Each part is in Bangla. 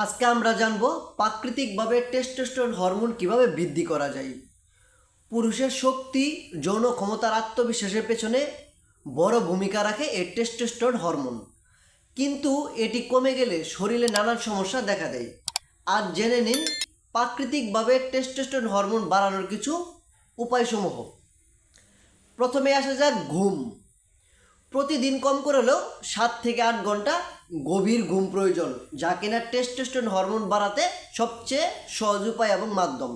আজকে আমরা জানব প্রাকৃতিকভাবে টেস্টোস্টেরন হরমোন কিভাবে বৃদ্ধি করা যায়। পুরুষের শক্তি, যৌন ক্ষমতার আত্মবিশ্বাসের পেছনে বড় ভূমিকা রাখে এই টেস্টোস্টেরন হরমোন। কিন্তু এটি কমে গেলে শরীরে নানান সমস্যা দেখা দেয়। আর জেনে নিন প্রাকৃতিকভাবে টেস্টোস্টেরন হরমোন বাড়ানোর কিছু উপায়সমূহ। প্রথমে আসা যাক ঘুম। প্রতিদিন কম করে হলেও 7 থেকে 8 ঘন্টা গভীর ঘুম প্রয়োজন, যা কিনা টেস্টোস্টেরন হরমোন বাড়াতে সবচেয়ে সহজ উপায় এবং মাধ্যম।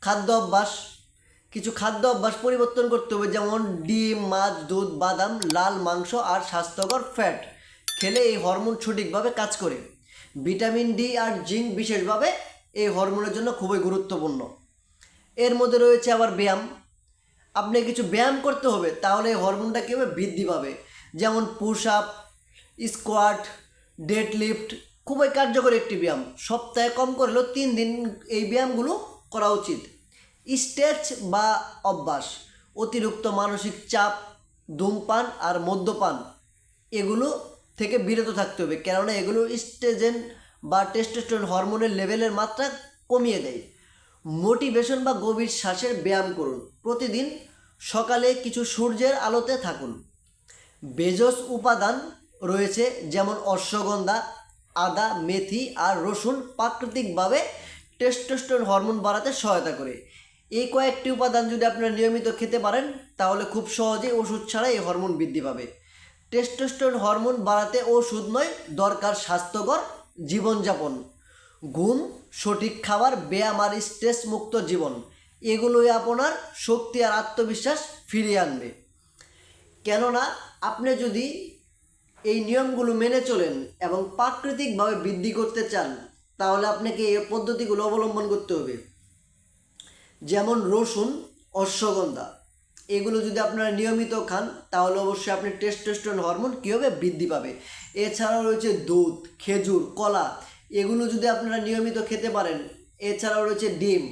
খাদ্য অভ্যাস, কিছু খাদ্য অভ্যাস পরিবর্তন করতে হবে, যেমন ডিম, মাছ, দুধ, বাদাম, লাল মাংস আর স্বাস্থ্যকর ফ্যাট খেলে এই হরমোন সঠিকভাবে কাজ করে। ভিটামিন ডি আর জিঙ্ক বিশেষভাবে এই হরমোনের জন্য খুবই গুরুত্বপূর্ণ। এর মধ্যে রয়েছে আবার ব্যায়াম। আপনি কিছু ব্যায়াম করতে হবে, তাহলে এই হরমোনটা কীভাবে বৃদ্ধি পাবে, যেমন push up, squat, dead lift খুবই কার্যকরী একটি ব্যায়াম। সপ্তাহে কম করলেও 3 দিন এই ব্যায়ামগুলো করা উচিত। স্ট্রেচ বা অভ্যাস, অতিরিক্ত মানসিক চাপ, ধূমপান আর মদ্যপান এগুলো থেকে বিরত থাকতে হবে, কেননা এগুলো স্ট্রেজেন বা টেস্টোস্টেরন হরমোনের লেভেলের মাত্রা কমিয়ে দেয়। মোটিভেশন বা গভীর শ্বাসের ব্যায়াম করুন। প্রতিদিন সকালে কিছু সূর্যের আলোতে থাকুন। ভেষজ উপাদান রয়েছে যেমন অশ্বগন্ধা, আদা, মেথি আর রসুন প্রাকৃতিকভাবে টেস্টোস্টেরন হরমোন বাড়াতে সহায়তা করে। এই কয়েকটি উপাদান যদি আপনারা নিয়মিত খেতে পারেন, তাহলে খুব সহজেই ওষুধ ছাড়া এই হরমোন বৃদ্ধি পাবে। টেস্টোস্টেরন হরমোন বাড়াতে ওষুধ নয়, দরকার স্বাস্থ্যকর জীবনযাপন। ঘুম, সঠিক খাবার, ব্যায়াম আর স্ট্রেস মুক্ত জীবন এগুলোই আপনার শক্তি আর আত্মবিশ্বাস ফিরিয়ে আনবে। কেননা আপনি যদি এই নিয়মগুলো মেনে চলেন এবং প্রাকৃতিকভাবে বৃদ্ধি করতে চান, তাহলে আপনাকে এই পদ্ধতিগুলো অবলম্বন করতে হবে। যেমন রসুন, অশ্বগন্ধা এগুলো যদি আপনারা নিয়মিত খান, তাহলে অবশ্যই আপনি টেস্টোস্টেরন হরমোন কীভাবে বৃদ্ধি পাবে। এছাড়াও রয়েছে দুধ, খেজুর, কলা এগুলো যদি আপনারা নিয়মিত খেতে পারেন। এছাড়াও রয়েছে ডিম,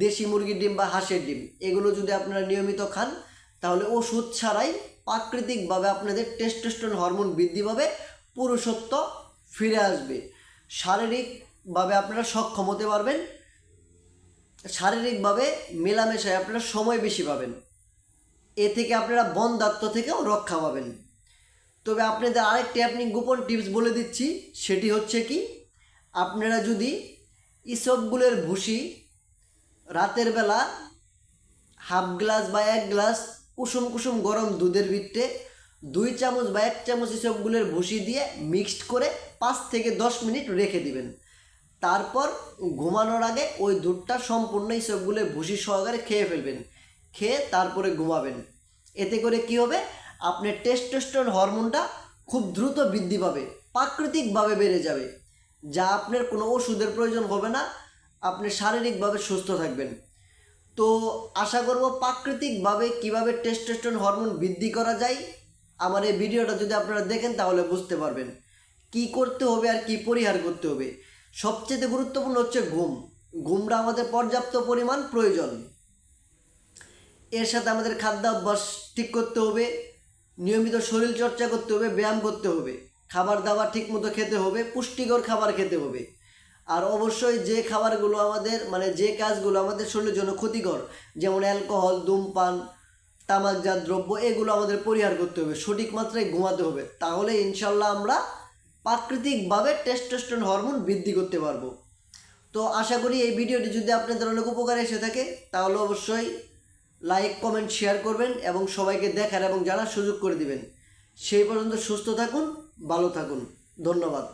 দেশি মুরগির ডিম বা হাঁসের ডিম এগুলো যদি আপনারা নিয়মিত খান, তাহলে ওষুধ ছাড়াই প্রাকৃতিকভাবে আপনাদের টেস্টোস্টেরন হরমোন বৃদ্ধি পাবে, পুরুষত্ব ফিরে আসবে, শারীরিকভাবে আপনারা সক্ষম হতে পারবেন, শারীরিকভাবে মেলামেশায় আপনারা সময় বেশি পাবেন। এ থেকে আপনারা বন্ধ্যাত্ব থেকেও রক্ষা পাবেন। তবে আপনাদের আরেকটি আপনি গোপন টিপস বলে দিচ্ছি, সেটি হচ্ছে কি, আপনারা যদি ইসবগুলের ভুসি রাতের বেলা হাফ গ্লাস বা 1 গ্লাস কুসুম কুসুম গরম দুধের ভিতরে 2 চামচ বা 1 চামচ ইসবগুলের ভুসি দিয়ে মিক্সড করে 5 থেকে 10 মিনিট রেখে দিবেন। তারপর ঘুমানোর আগে ওই দুধটা সম্পূর্ণ ইসবগুলের ভুসি সহকারে খেয়ে ফেলবেন, খেয়ে তারপরে ঘুমাবেন। এতে করে কি হবে, আপনার টেস্টোস্টেরন হরমোনটা খুব দ্রুত বৃদ্ধি পাবে, প্রাকৃতিকভাবে বেড়ে যাবে, যা আপনার কোনো ওষুধের প্রয়োজন হবে না, আপনি শারীরিকভাবে সুস্থ থাকবেন। তো আশা করব প্রাকৃতিকভাবে কিভাবে টেস্টোস্টেরন হরমোন বৃদ্ধি করা যায়, আমার এই ভিডিওটা যদি আপনারা দেখেন তাহলে বুঝতে পারবেন কি করতে হবে আর কি পরিহার করতে হবে। সবচেয়ে গুরুত্বপূর্ণ হচ্ছে ঘুমটা আমাদের পর্যাপ্ত পরিমাণ প্রয়োজন। এর সাথে আমাদের খাদ্যাভ্যাস ঠিক করতে হবে, নিয়মিত শরীর চর্চা করতে হবে, ব্যায়াম করতে হবে, খাবার দাবার ঠিক মতো খেতে হবে, পুষ্টিকর খাবার খেতে হবে। আর অবশ্যই যে খাবারগুলো আমাদের যে কাজগুলো আমাদের শরীরের জন্য ক্ষতিকর, যেমন অ্যালকোহল, ধূমপান, তামাকজাত দ্রব্য এগুলো আমাদের পরিহার করতে হবে, সঠিক মাত্রায় ঘুমাতে হবে। তাহলে ইনশাল্লাহ আমরা প্রাকৃতিকভাবে টেস্টোস্টেরন হরমোন বৃদ্ধি করতে পারবো। তো আশা করি এই ভিডিওটি যদি আপনাদের অনেক উপকারে এসে থাকে, তাহলে অবশ্যই লাইক, কমেন্ট, শেয়ার করবেন এবং সবাইকে দেখার এবং জানার সুযোগ করে দিবেন। সেই পর্যন্ত সুস্থ থাকুন, ভালো থাকুন, ধন্যবাদ।